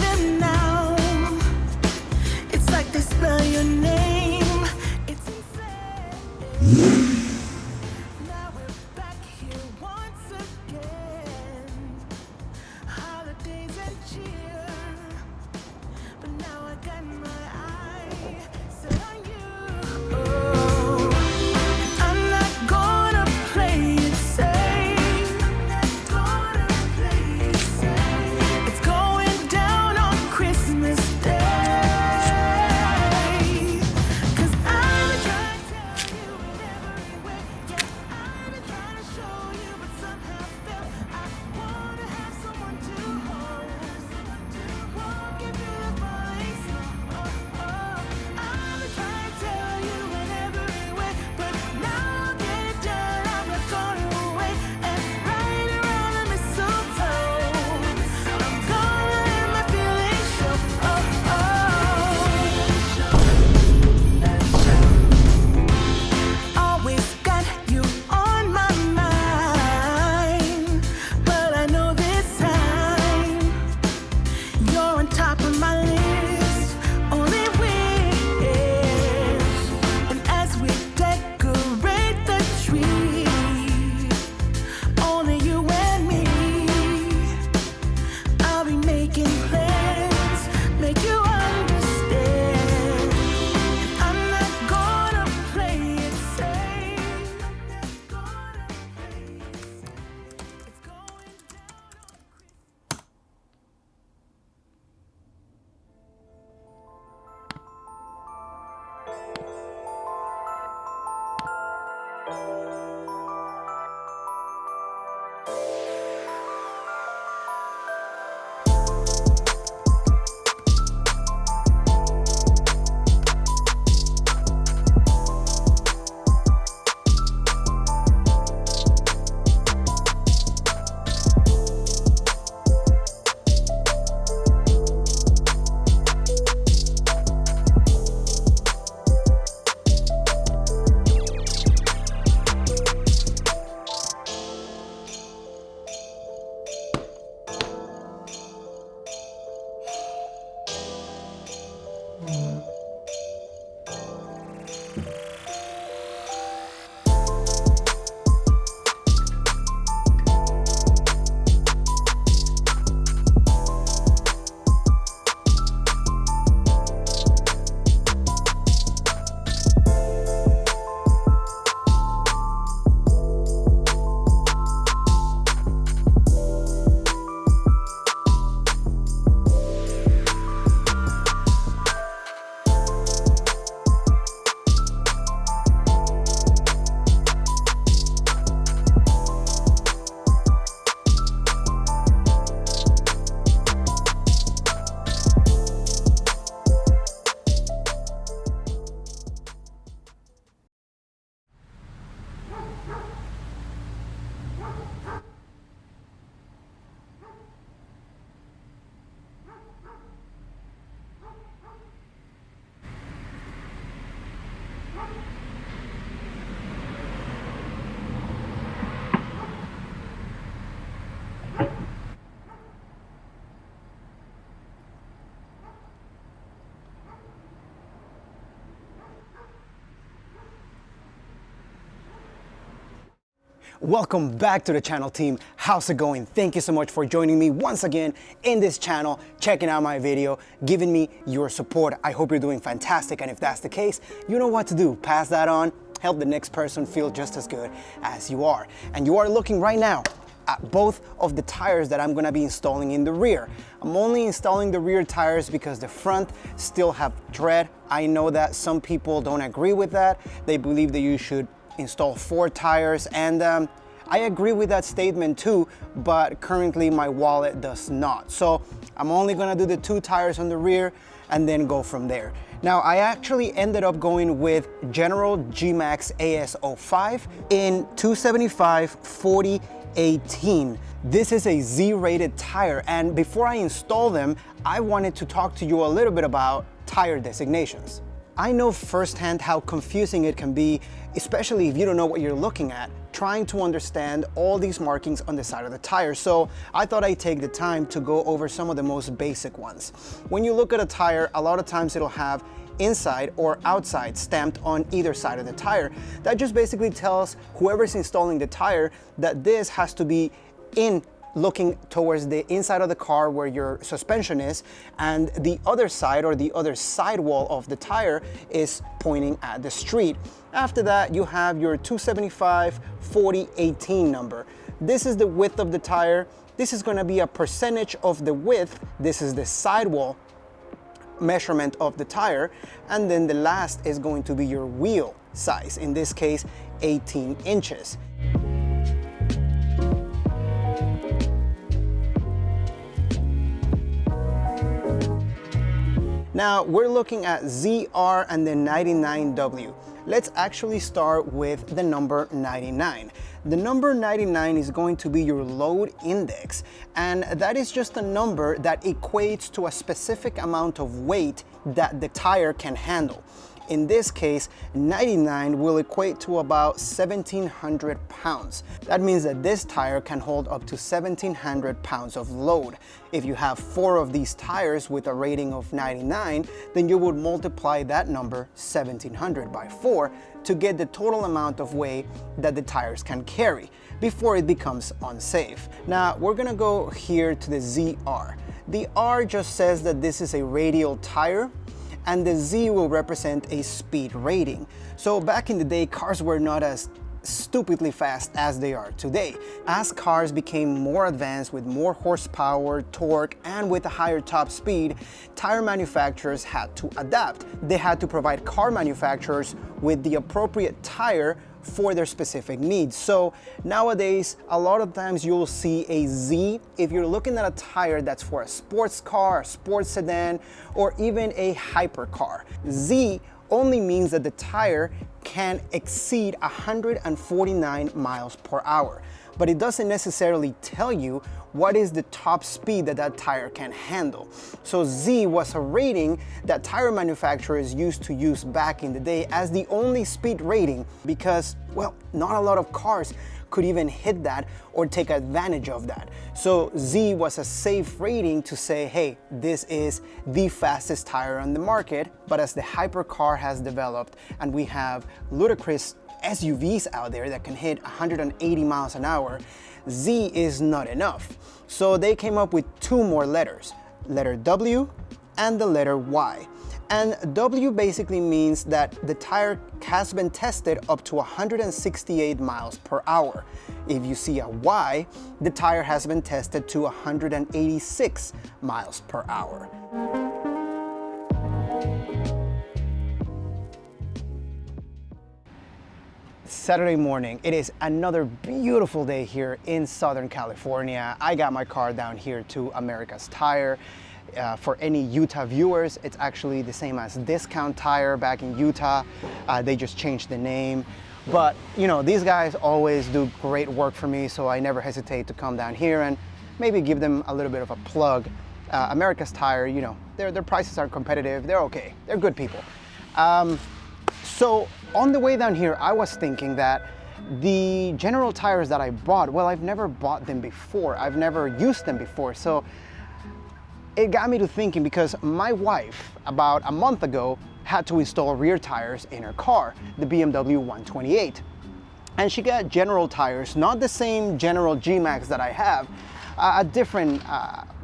them now. It's like they spell your name. It's insane. Now we're back here once again. Holidays and cheer. But now I got my eye set on you. Oh, I'm not gonna play it safe. I'm not gonna play it safe. It's going down on Christmas Day. 'Cause I've been trying to tell you in every way. Yeah, I've been trying to show you, but somehow felt I wanna have someone to hold. Won't give you the falling snow. Oh, oh. I've been trying to tell you in every way, but now I'll get it done. I'm not gonna wait and right around the mistletoe. I'm gonna let my feelings show. Oh, oh. Always got you on my mind, but I know this time you're on top of my list. Only wish. And as we decorate the tree, only you and me, I'll be making plans, make you understand. I'm not gonna play it safe. I'm not gonna play it safe. It's going down on Welcome back to the channel, team. How's it going? Thank you so much for joining me once again in this channel, checking out my video, giving me your support. I hope you're doing fantastic, and if that's the case, you know what to do. Pass that on, help the next person feel just as good as you are. And you are looking right now at both of the tires that I'm gonna be installing in the rear. I'm only installing the rear tires because the front still have tread. I know that some people don't agree with that. They believe that you should install 4 tires, and I agree with that statement too, but currently my wallet does not. So I'm only gonna do the 2 tires on the rear and then go from there. Now, I actually ended up going with General G-Max AS05 in 275/40/18. This is a Z-rated tire, and before I install them, I wanted to talk to you a little bit about tire designations. I know firsthand how confusing it can be, especially if you don't know what you're looking at, trying to understand all these markings on the side of the tire. So I thought I'd take the time to go over some of the most basic ones. When you look at a tire, a lot of times it'll have inside or outside stamped on either side of the tire. That just basically tells whoever's installing the tire that this has to be in, looking towards the inside of the car where your suspension is, and the other side or the other sidewall of the tire is pointing at the street. After that, you have your 275/40/18 number. This is the width of the tire. This is going to be a percentage of the width. This is the sidewall measurement of the tire, and then the last is going to be your wheel size, in this case 18 inches. Now we're looking at ZR and the 99W. Let's actually start with the number 99. The number 99 is going to be your load index, and that is just a number that equates to a specific amount of weight that the tire can handle. In this case, 99 will equate to about 1,700 pounds. That means that this tire can hold up to 1,700 pounds of load. If you have 4 of these tires with a rating of 99, then you would multiply that number 1,700 by 4 to get the total amount of weight that the tires can carry before it becomes unsafe. Now we're gonna go here to the ZR. The R just says that this is a radial tire, and the Z will represent a speed rating. So back in the day, cars were not as stupidly fast as they are today. As cars became more advanced with more horsepower, torque, and with a higher top speed, tire manufacturers had to adapt. They had to provide car manufacturers with the appropriate tire for their specific needs. So nowadays, a lot of times you'll see a Z if you're looking at a tire that's for a sports car, a sports sedan, or even a hypercar. Z only means that the tire can exceed 149 miles per hour, but it doesn't necessarily tell you what is the top speed that that tire can handle. So Z was a rating that tire manufacturers used to use back in the day as the only speed rating because, well, not a lot of cars could even hit that or take advantage of that. So Z was a safe rating to say, hey, this is the fastest tire on the market. But as the hypercar has developed and we have ludicrous SUVs out there that can hit 180 miles an hour, Z is not enough. So they came up with 2 more letters, letter W and the letter Y. And W basically means that the tire has been tested up to 168 miles per hour. If you see a Y, the tire has been tested to 186 miles per hour. Saturday morning. It is another beautiful day here in Southern California. I got my car down here to America's Tire. For any Utah viewers, it's actually the same as Discount Tire back in Utah. They just changed the name. But you know, these guys always do great work for me, so I never hesitate to come down here and maybe give them a little bit of a plug. America's Tire, you know, their prices are competitive. They're okay. They're good people. So on the way down here, I was thinking that the General tires that I bought, well, I've never bought them before. I've never used them before. So it got me to thinking because my wife, about a month ago, had to install rear tires in her car, the BMW 128. And she got General tires, not the same General G-Max that I have, a different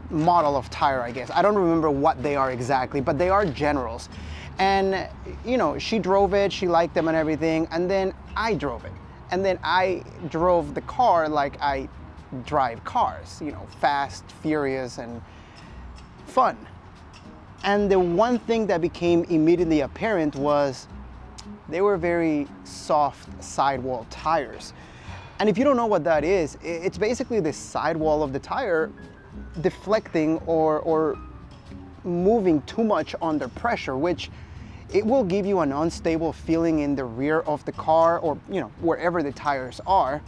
model of tire, I guess. I don't remember what they are exactly, but they are Generals. And you know, she drove it, she liked them and everything, and then I drove it. And then I drove the car like I drive cars, you know, fast, furious, and fun. And the one thing that became immediately apparent was they were very soft sidewall tires. And if you don't know what that is, it's basically the sidewall of the tire deflecting or moving too much under pressure, which it will give you an unstable feeling in the rear of the car, or you know, wherever the tires are,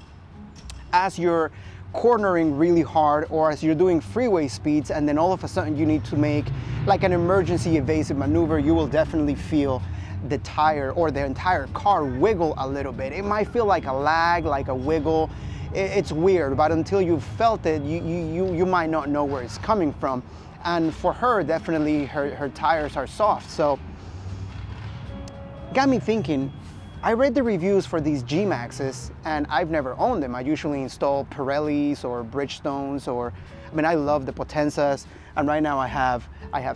as you're cornering really hard or as you're doing freeway speeds, and then all of a sudden you need to make like an emergency evasive maneuver. You will definitely feel the tire or the entire car wiggle a little bit. It might feel like a lag, like a wiggle. It's weird, but until you've felt it, you might not know where it's coming from. And for her, definitely her tires are soft. So got me thinking. I read the reviews for these G-Maxes and I've never owned them. I usually install Pirellis or Bridgestones, or I mean, I love the Potenzas, and right now I have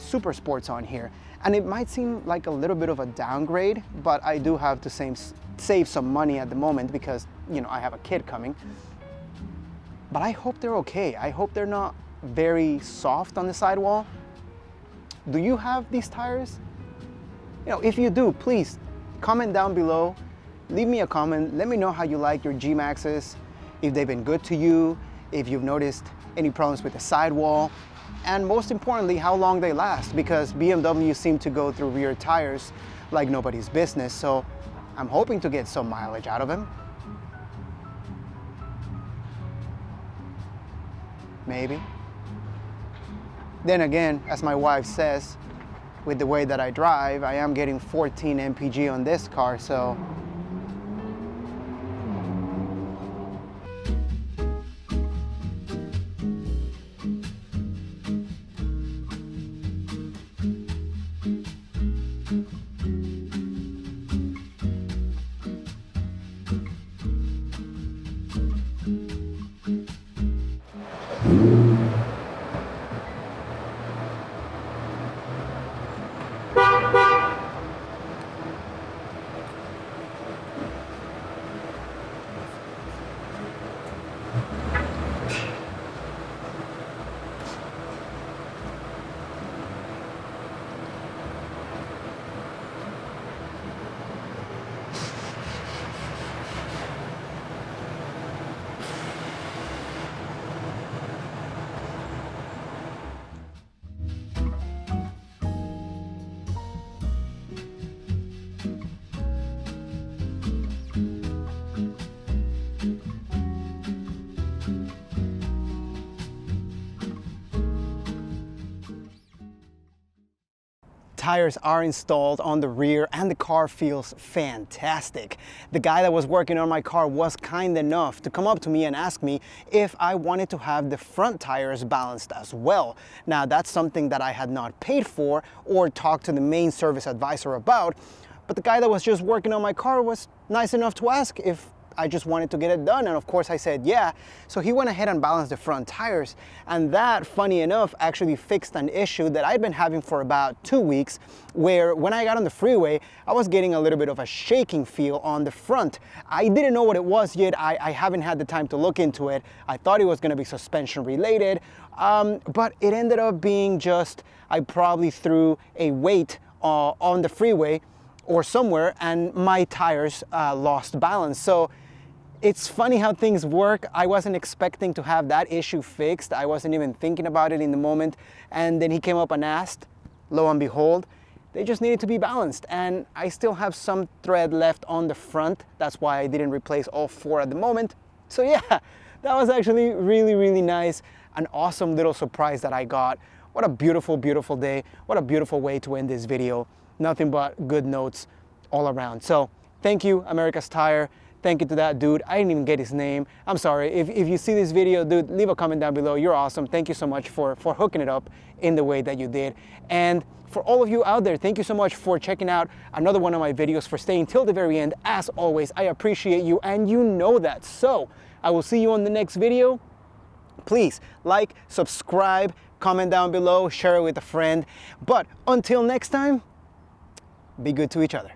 Super Sports on here. And it might seem like a little bit of a downgrade, but I do have to save some money at the moment because, you know, I have a kid coming. But I hope they're okay. I hope they're not very soft on the sidewall. Do you have these tires? You know, if you do, please comment down below, leave me a comment, let me know how you like your G-Maxes, if they've been good to you, if you've noticed any problems with the sidewall, and most importantly, how long they last, because BMW seem to go through rear tires like nobody's business, so I'm hoping to get some mileage out of them. Maybe. Then again, as my wife says, with the way that I drive, I am getting 14 mpg on this car, so tires are installed on the rear and the car feels fantastic. The guy that was working on my car was kind enough to come up to me and ask me if I wanted to have the front tires balanced as well. Now that's something that I had not paid for or talked to the main service advisor about, but the guy that was just working on my car was nice enough to ask if I just wanted to get it done, and of course I said yeah. So he went ahead and balanced the front tires, and that, funny enough, actually fixed an issue that I'd been having for about 2 weeks, where when I got on the freeway, I was getting a little bit of a shaking feel on the front. I didn't know what it was yet. I haven't had the time to look into it. I thought it was going to be suspension related, but it ended up being just, I probably threw a weight on the freeway or somewhere, and my tires lost balance. So it's funny how things work. I wasn't expecting to have that issue fixed. I wasn't even thinking about it in the moment. And then he came up and asked, lo and behold, they just needed to be balanced. And I still have some thread left on the front. That's why I didn't replace all 4 at the moment. So yeah, that was actually really, really nice. An awesome little surprise that I got. What a beautiful, beautiful day. What a beautiful way to end this video. Nothing but good notes all around. So thank you, America's Tire. Thank you to that dude. I didn't even get his name. I'm sorry. If you see this video, dude, leave a comment down below. You're awesome. Thank you so much for hooking it up in the way that you did. And for all of you out there, thank you so much for checking out another one of my videos, for staying till the very end. As always, I appreciate you, and you know that. So I will see you on the next video. Please like, subscribe, comment down below, share it with a friend. But until next time, be good to each other.